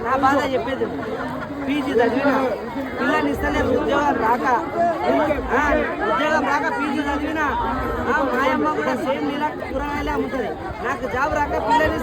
నా బాధ చెప్పేది పీజీ చదివిన పిల్లని ఇస్తలేరు ఉద్యోగం రాక పీజీ చదివిన మా అమ్మ కూడా సేమ్ నీలా కూరగాయలే అమ్ముతుంది నాకు జాబ్ రాక పిల్లని